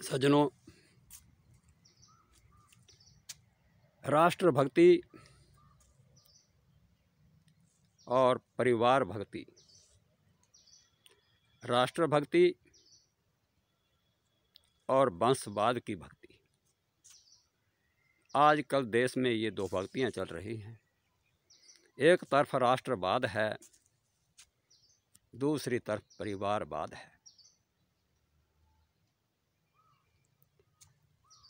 सज्जनों, राष्ट्रभक्ति और परिवार भक्ति, राष्ट्रभक्ति और वंशवाद की भक्ति, आजकल देश में ये दो भक्तियाँ चल रही हैं। एक तरफ राष्ट्रवाद है, दूसरी तरफ परिवारवाद है।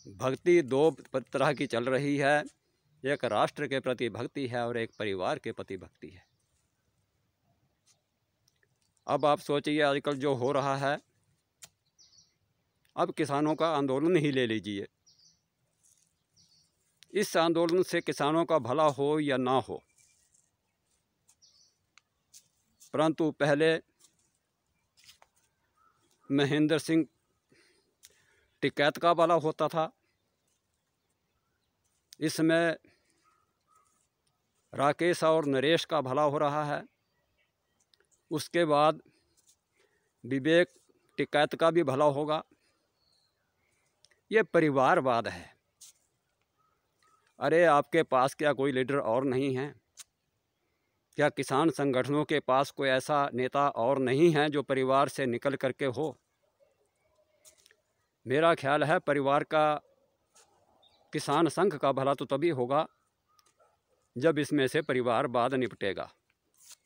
भक्ति दो तरह की चल रही है, एक राष्ट्र के प्रति भक्ति है और एक परिवार के प्रति भक्ति है। अब आप सोचिए, आजकल जो हो रहा है, अब किसानों का आंदोलन ही ले लीजिए। इस आंदोलन से किसानों का भला हो या ना हो, परंतु पहले महेंद्र सिंह टिकैत का भला होता था, इसमें राकेश और नरेश का भला हो रहा है। उसके बाद विवेक टिकैत का भी भला होगा। ये परिवारवाद है। अरे आपके पास क्या कोई लीडर और नहीं है? क्या किसान संगठनों के पास कोई ऐसा नेता और नहीं है जो परिवार से निकल करके हो? मेरा ख्याल है परिवार का, किसान संघ का भला तो तभी होगा जब इसमें से परिवारवाद निपटेगा,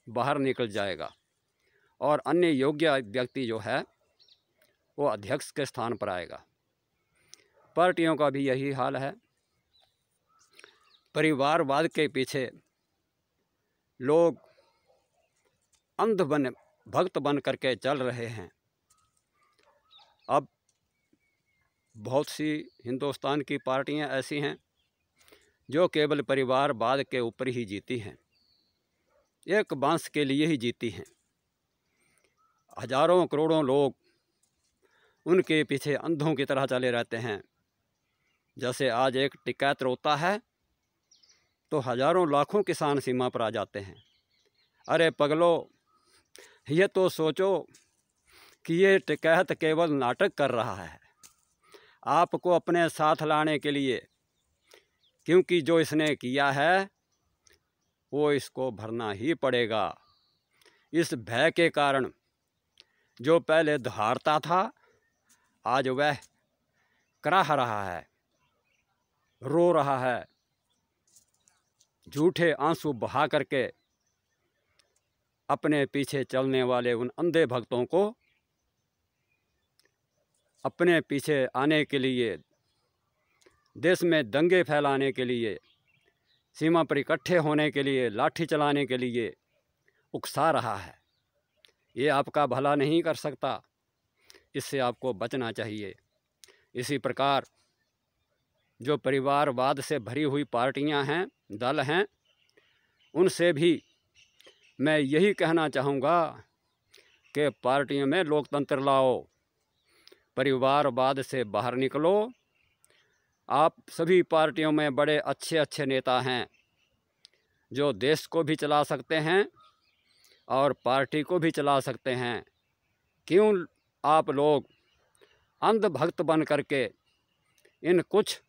बाहर निकल जाएगा और अन्य योग्य व्यक्ति जो है वो अध्यक्ष के स्थान पर आएगा। पार्टियों का भी यही हाल है। परिवारवाद के पीछे लोग भक्त बन करके चल रहे हैं। अब बहुत सी हिंदुस्तान की पार्टियां ऐसी हैं जो केवल परिवारवाद के ऊपर ही जीती हैं, एक वंश के लिए ही जीती हैं। हजारों करोड़ों लोग उनके पीछे अंधों की तरह चले रहते हैं। जैसे आज एक टिकैत रोता है तो हजारों लाखों किसान सीमा पर आ जाते हैं। अरे पगलो, ये तो सोचो कि ये टिकैत केवल नाटक कर रहा है आपको अपने साथ लाने के लिए, क्योंकि जो इसने किया है वो इसको भरना ही पड़ेगा। इस भय के कारण जो पहले दहाड़ता था, आज वह कराह रहा है, रो रहा है, झूठे आंसू बहा करके अपने पीछे चलने वाले उन अंधे भक्तों को अपने पीछे आने के लिए, देश में दंगे फैलाने के लिए, सीमा पर इकट्ठे होने के लिए, लाठी चलाने के लिए उकसा रहा है। ये आपका भला नहीं कर सकता, इससे आपको बचना चाहिए। इसी प्रकार जो परिवारवाद से भरी हुई पार्टियां हैं, दल हैं, उनसे भी मैं यही कहना चाहूँगा कि पार्टियों में लोकतंत्र लाओ, परिवारवाद से बाहर निकलो। आप सभी पार्टियों में बड़े अच्छे अच्छे नेता हैं जो देश को भी चला सकते हैं और पार्टी को भी चला सकते हैं। क्यों आप लोग अंधभक्त बन करके इन कुछ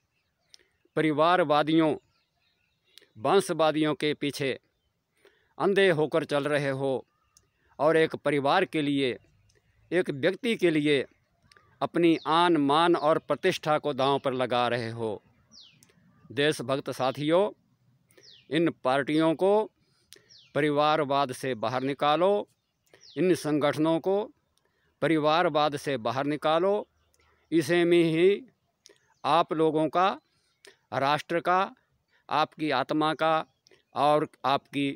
परिवारवादियों, वंशवादियों के पीछे अंधे होकर चल रहे हो और एक परिवार के लिए, एक व्यक्ति के लिए अपनी आन मान और प्रतिष्ठा को दांव पर लगा रहे हो? देशभक्त साथियों, इन पार्टियों को परिवारवाद से बाहर निकालो, इन संगठनों को परिवारवाद से बाहर निकालो। इसे में ही आप लोगों का, राष्ट्र का, आपकी आत्मा का और आपकी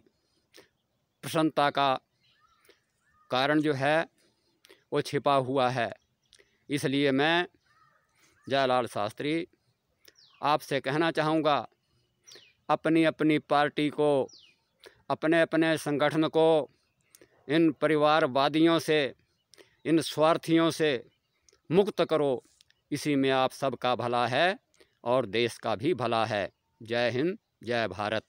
प्रसन्नता का कारण जो है वो छिपा हुआ है। इसलिए मैं जयलाल शास्त्री आपसे कहना चाहूँगा, अपनी अपनी पार्टी को, अपने अपने संगठन को इन परिवारवादियों से, इन स्वार्थियों से मुक्त करो। इसी में आप सबका भला है और देश का भी भला है। जय हिंद, जय भारत।